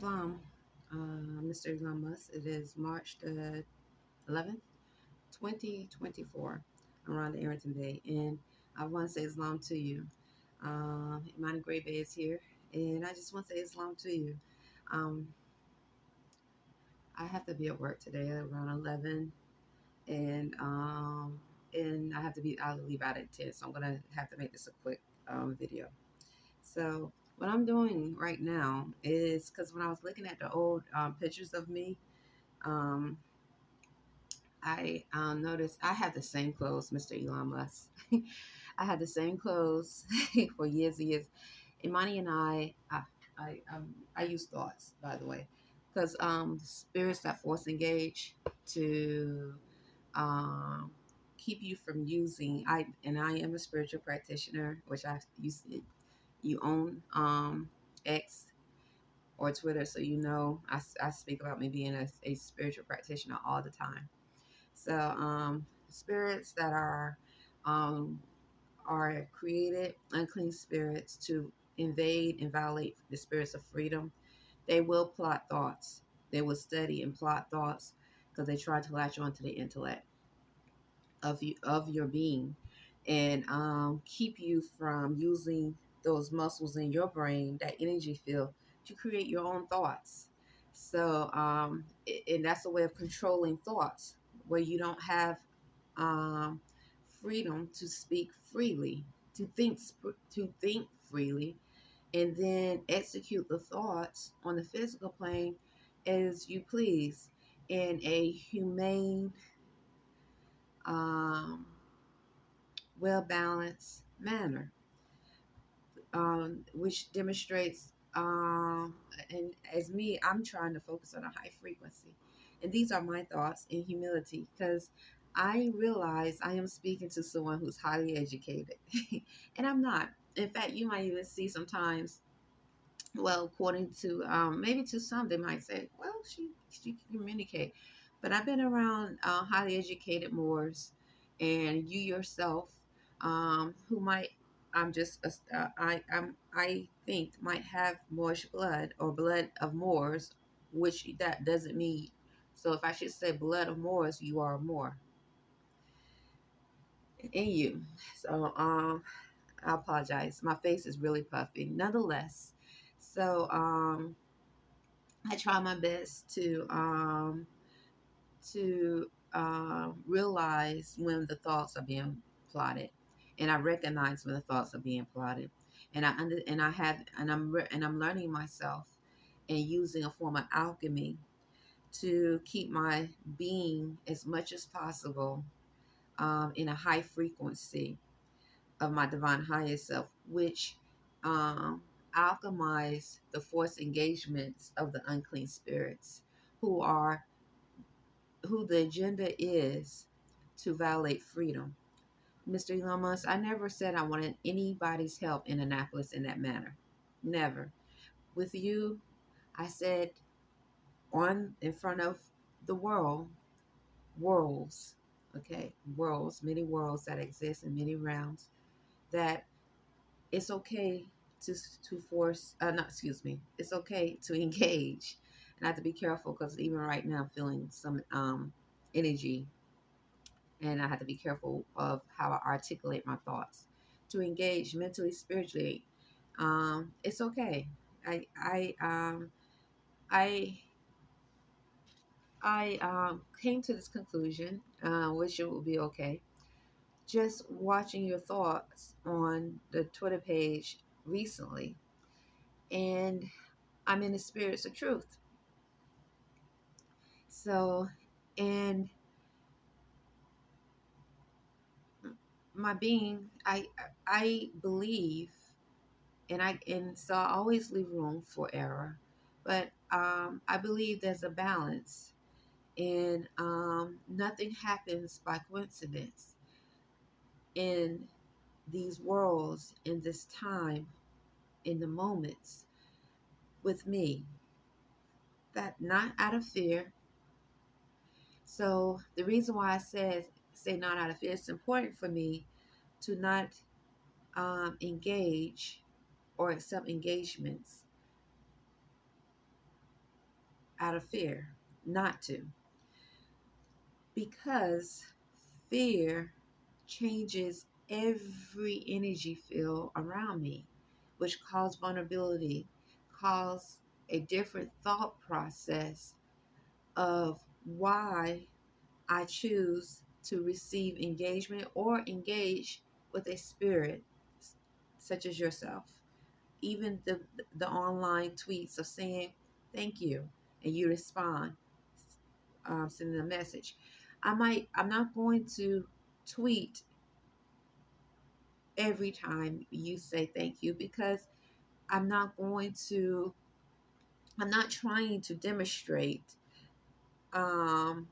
Islam, Mr. Elon Musk. It is March the 11th, 2024. I'm around the Arrington-Bey, and I want to say Islam to you. Imani Gray Bay is here, and I just want to say Islam to you. Um, I have to be at work today at around 11, and I have to be. I'll leave out at 10, so I'm gonna have to make this a quick video. So what I'm doing right now is because when I was looking at the old pictures of me, um, I noticed I had the same clothes, Mr. Elon Musk. I had the same clothes for years and years. Imani and I use thoughts, by the way, because spirits that force engage to um, keep you from using. I am a spiritual practitioner, which you own X or Twitter, so you know I speak about me being a spiritual practitioner all the time. So spirits that um, are created, unclean spirits to invade and violate the spirits of freedom. They will plot thoughts. They will study and plot thoughts because they try to latch onto the intellect of your being, and keep you from using those muscles in your brain, that energy field, to create your own thoughts. So, and that's a way of controlling thoughts, where you don't have um, freedom to speak freely, to think freely, and then execute the thoughts on the physical plane as you please in a humane, um, well balanced manner, which demonstrates, and as me, I'm trying to focus on a high frequency. And these are my thoughts in humility because I realize I am speaking to someone who's highly educated, and I'm not. In fact, you might even see sometimes, well, according to maybe to some, they might say, well, she can communicate. But I've been around highly educated Moors, and you yourself, who might, I think might have Moorish blood or blood of Moors, which that doesn't mean. So if I should say blood of Moors, you are a Moor in you. So I apologize. My face is really puffy. Nonetheless, so I try my best to realize when the thoughts are being plotted, and I recognize when the thoughts are being plotted, and I'm learning myself and using a form of alchemy to keep my being as much as possible in a high frequency of my divine highest self, which um, alchemize the force engagements of the unclean spirits, who are who the agenda is to violate freedom. Mr. Elon Musk, I never said I wanted anybody's help in Annapolis in that manner. Never. With you, I said on in front of the worlds, okay, worlds, many worlds that exist in many realms, that it's okay to force not excuse me it's okay to engage, and I have to be careful because even right now I'm feeling some energy, and I have to be careful of how I articulate my thoughts, to engage mentally, spiritually. It's okay. I i i i um, came to this conclusion, which it will be okay, just watching your thoughts on the Twitter page recently, and I'm in the spirits of truth. So, and my being, I believe, and so I always leave room for error, but I believe there's a balance, and nothing happens by coincidence in these worlds, in this time, in the moments with me. That not out of fear. So the reason why I say not out of fear, it's important for me to not engage or accept engagements out of fear not to, because fear changes every energy field around me, which cause vulnerability, cause a different thought process of why I choose to receive engagement or engage with a spirit such as yourself. Even the online tweets of saying thank you, and you respond, sending a message. I'm not going to tweet every time you say thank you, because I'm not going to, I'm not trying to demonstrate. I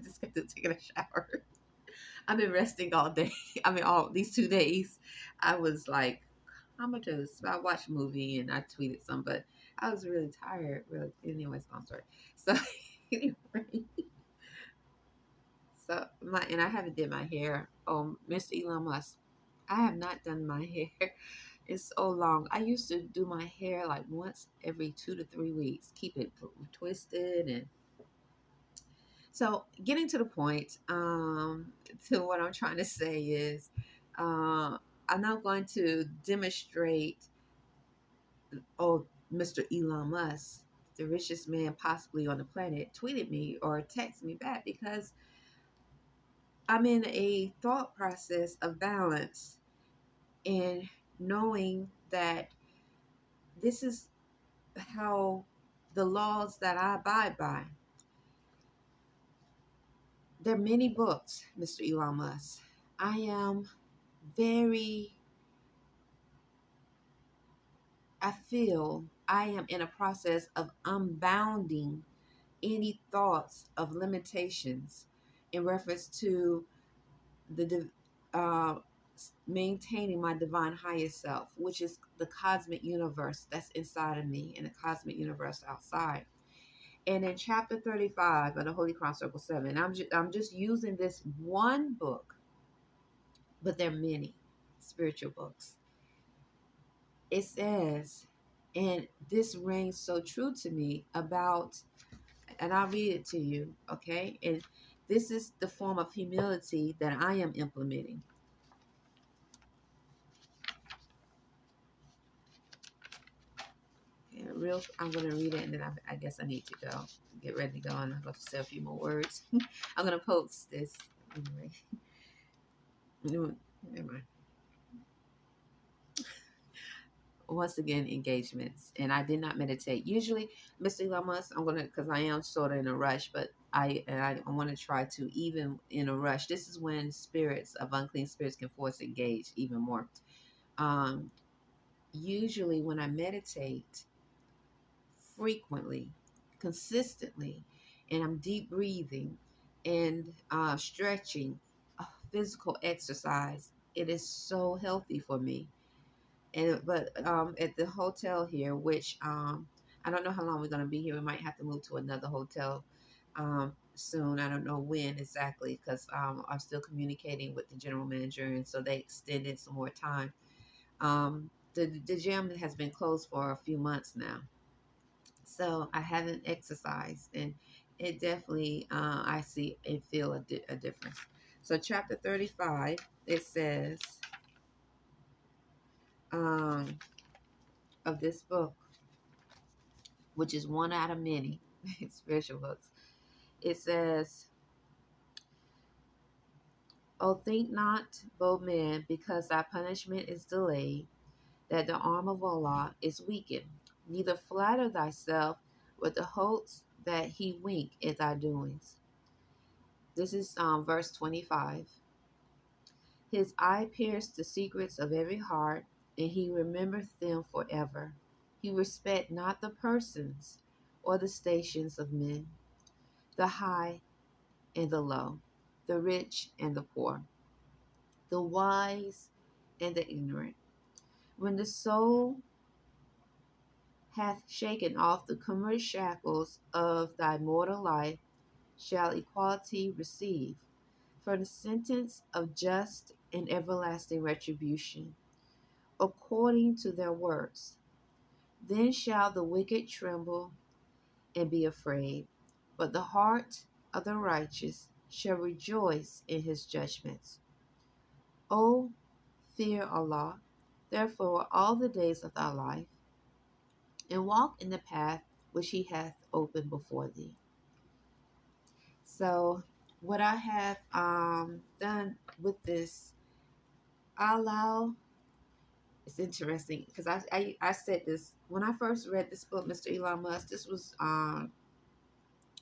just got to taking a shower. I've been resting all day. I mean, all these 2 days, I was like comatose. I watched a movie and I tweeted some, but I was really tired. Really, anyways, long story. So anyway, so my and I haven't did my hair. Oh, Mr. Elon Musk, I have not done my hair in so long. I used to do my hair like once every 2 to 3 weeks, keep it twisted. And so getting to the point, to what I'm trying to say is, uh, I'm not going to demonstrate, oh, Mr. Elon Musk, the richest man possibly on the planet, tweeted me or texted me back, because I'm in a thought process of balance and knowing that this is how the laws that I abide by. There are many books, Mr. Elon Musk. I am very, I feel I am in a process of unbounding any thoughts of limitations in reference to the uh, maintaining my divine highest self, which is the cosmic universe that's inside of me and the cosmic universe outside. And in chapter 35 of the Holy Cross Circle 7, I'm just using this one book, but there are many spiritual books. It says, and this rings so true to me about, and I'll read it to you, okay? And this is the form of humility that I am implementing. Yeah, I'm going to read it, and then I guess I need to go, get ready to go, and I'm going to say a few more words. I'm going to post this anyway. Never mind. Once again, engagements, and I did not meditate. Usually, Mr. Lamas, I'm gonna, because I am sort of in a rush, but I want to try to, even in a rush. This is when spirits of unclean spirits can force engage even more. Um, Usually, when I meditate frequently, consistently, and I'm deep breathing and stretching, physical exercise, it is so healthy for me. And but at the hotel here, which I don't know how long we're gonna be here. We might have to move to another hotel soon. I don't know when exactly, because I'm still communicating with the general manager, and so they extended some more time. The gym has been closed for a few months now, so I haven't exercised, and it definitely I see and feel a difference. So chapter 35, it says um, of this book, which is one out of many spiritual books. It says, "O think not, bold man, because thy punishment is delayed, that the arm of Allah is weakened. Neither flatter thyself with the hopes that he wink at thy doings." This is verse 25. His eye pierced the secrets of every heart, and he remembereth them forever. He respect not the persons or the stations of men, the high and the low, the rich and the poor, the wise and the ignorant. When the soul hath shaken off the cumbrous shackles of thy mortal life, shall equality receive, for the sentence of just and everlasting retribution, according to their works. Then shall the wicked tremble, and be afraid, but the heart of the righteous shall rejoice in his judgments. O fear Allah, therefore, all the days of thy life, and walk in the path which he hath opened before thee. So, what I have done with this, I allow, it's interesting because I said this when I first read this book, Mr. Elon Musk. This was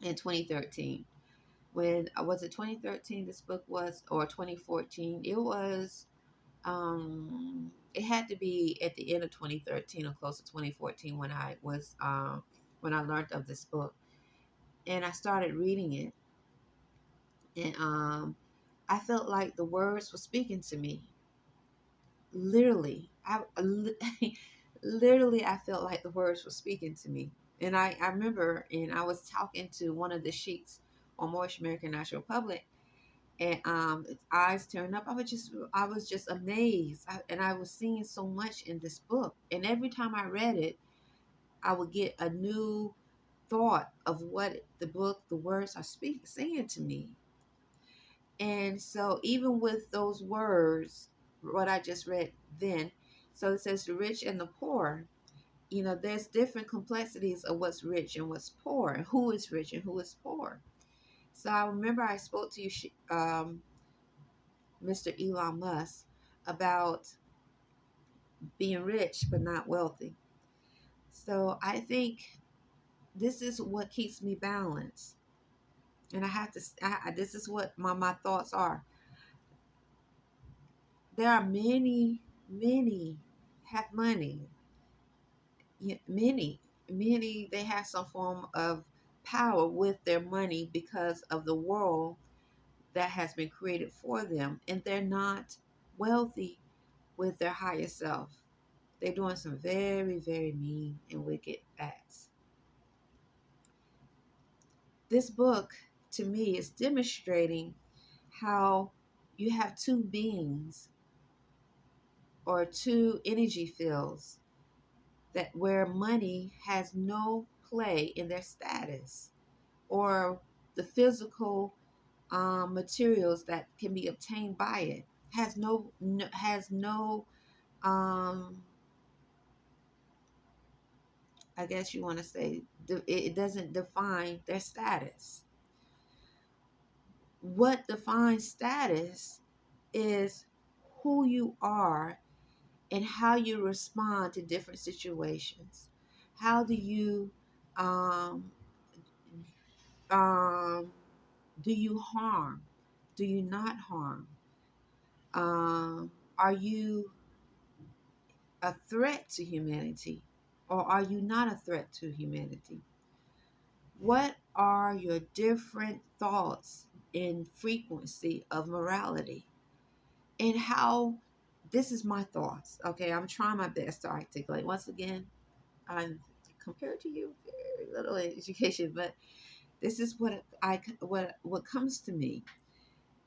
in 2013. When was it 2013? This book was, or 2014? It was. It had to be at the end of 2013 or close to 2014 when I learned of this book, and I started reading it, and I felt like the words were speaking to me. Literally, literally I felt like the words were speaking to me. And I remember, and I was talking to one of the sheiks on Moorish American National Republic, and its eyes turned up. I was just amazed, and I was seeing so much in this book. And every time I read it, I would get a new thought of what the book, the words are saying to me. And so, even with those words, what I just read then, so it says the rich and the poor. There's different complexities of what's rich and what's poor, and who is rich and who is poor. So I remember I spoke to you, Mr. Elon Musk, about being rich but not wealthy. So I think this is what keeps me balanced. And I have to, this is what my thoughts are. There are many have money. Many, they have some form of power with their money because of the world that has been created for them. And they're not wealthy with their higher self. They're doing some very, very mean and wicked acts. This book, to me, is demonstrating how you have two beings or two energy fields that where money has no play in their status, or the physical materials that can be obtained by it has no um, I guess you want to say, it doesn't define their status. What defines status is who you are and how you respond to different situations. How do you um, um, do you harm? Do you not harm? Are you a threat to humanity, or are you not a threat to humanity? What are your different thoughts in frequency of morality? And how, this is my thoughts. Okay, I'm trying my best to articulate. Once again, I'm compared to you, very little education, but this is what comes to me.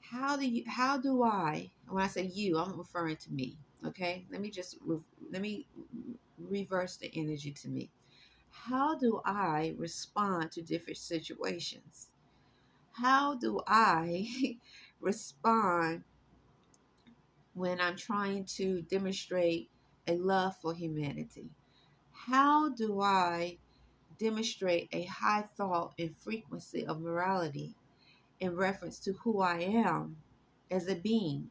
How do I, when I say you, I'm referring to me. Okay, let me reverse the energy to me. How do I respond to different situations? How do I respond when I'm trying to demonstrate a love for humanity? How do I demonstrate a high thought and frequency of morality in reference to who I am as a being?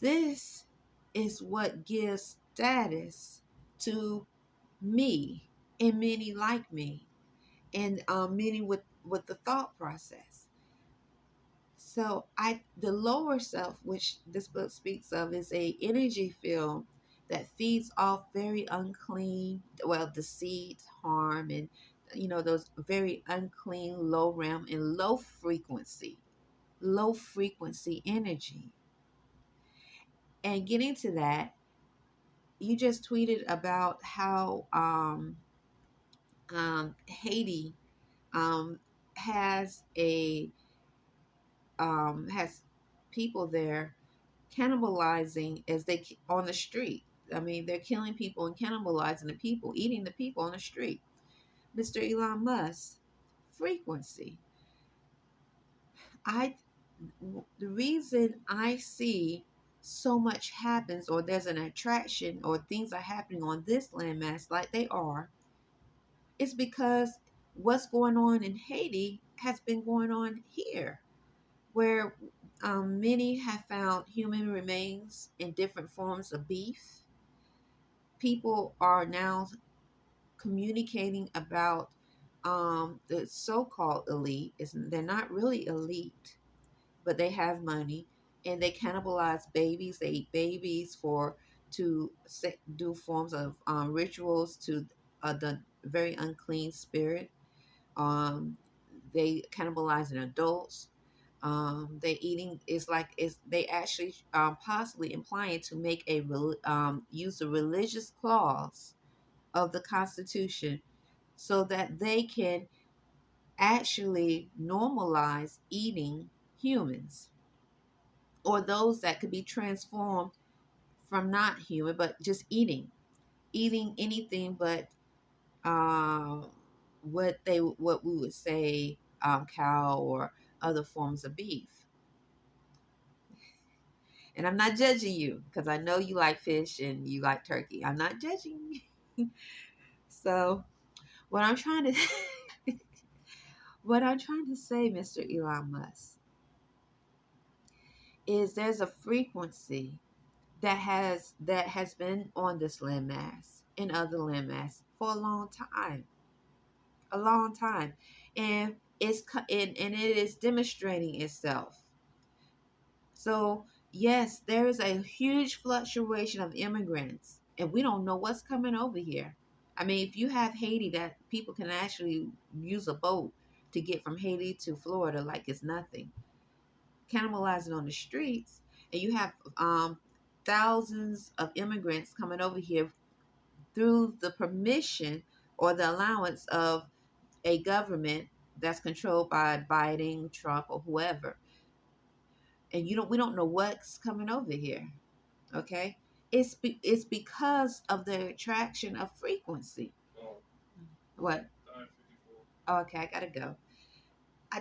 This is what gives status to me and many like me, and many with the thought process. So the lower self, which this book speaks of, is a energy field that feeds off very unclean, well, deceit, harm, and those very unclean low realm and low frequency energy. And getting to that, you just tweeted about how Haiti um, has has people there cannibalizing as on the street. I mean, they're killing people and cannibalizing the people, eating the people on the street. Mr. Elon Musk, frequency. I the reason I see so much happens, or there's an attraction, or things are happening on this landmass like they are, is because what's going on in Haiti has been going on here, where many have found human remains in different forms of beef. People are now communicating about the so-called elite. They're not really elite, but they have money, and they cannibalize babies. They eat babies for to do forms of rituals to the very unclean spirit. Um, they cannibalizing adults. They eating is like is they actually possibly implying to make use the religious clause of the Constitution so that they can actually normalize eating humans, or those that could be transformed from not human but just eating anything but um, what we would say cow or other forms of beef. And I'm not judging you because I know you like fish and you like turkey. I'm not judging you. So what I'm trying to what I'm trying to say, Mr. Elon Musk, is there's a frequency that has been on this landmass and other landmass for a long time, and and it is demonstrating itself. So yes, there is a huge fluctuation of immigrants, and we don't know what's coming over here. I mean, if you have Haiti, that people can actually use a boat to get from Haiti to Florida like it's nothing, cannibalizing on the streets, and you have thousands of immigrants coming over here through the permission or the allowance of a government that's controlled by Biden, Trump, or whoever. And we don't know what's coming over here. Okay, it's because of the attraction of frequency. What? Oh, okay, I gotta go.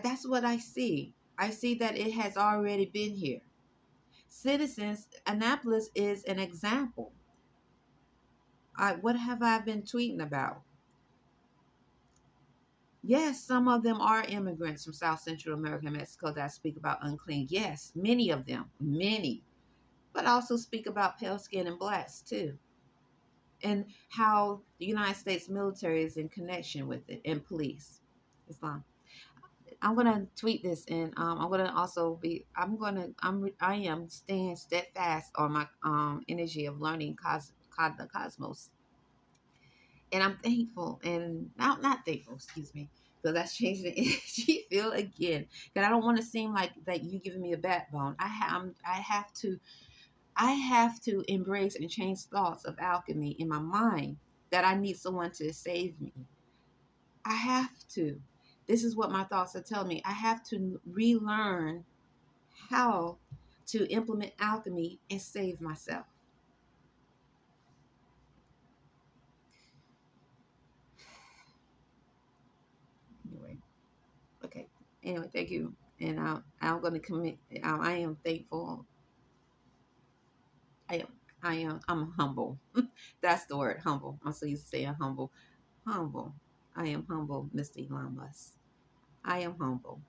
That's what I see. I see that it has already been here. Citizens, Annapolis is an example. What have I been tweeting about? Yes, some of them are immigrants from South Central America and Mexico that speak about unclean. Yes, many of them, many, but also speak about pale skin and blacks too, and how the United States military is in connection with it and police. Islam. I'm gonna tweet this, and I'm gonna also be. I am staying steadfast on my energy of learning the cosmos, and I'm thankful, and not thankful. Excuse me, because that's changing the energy field again. Because I don't want to seem like that you giving me a backbone. I have to embrace and change thoughts of alchemy in my mind that I need someone to save me. I have to. This is what my thoughts are telling me. I have to relearn how to implement alchemy and save myself. Anyway, okay. Anyway, thank you. And I'm going to commit. I am thankful. I am. I'm humble. That's the word, humble. I'm so used to saying humble. Humble. I am humble, Mr. Elon Musk. I am humble.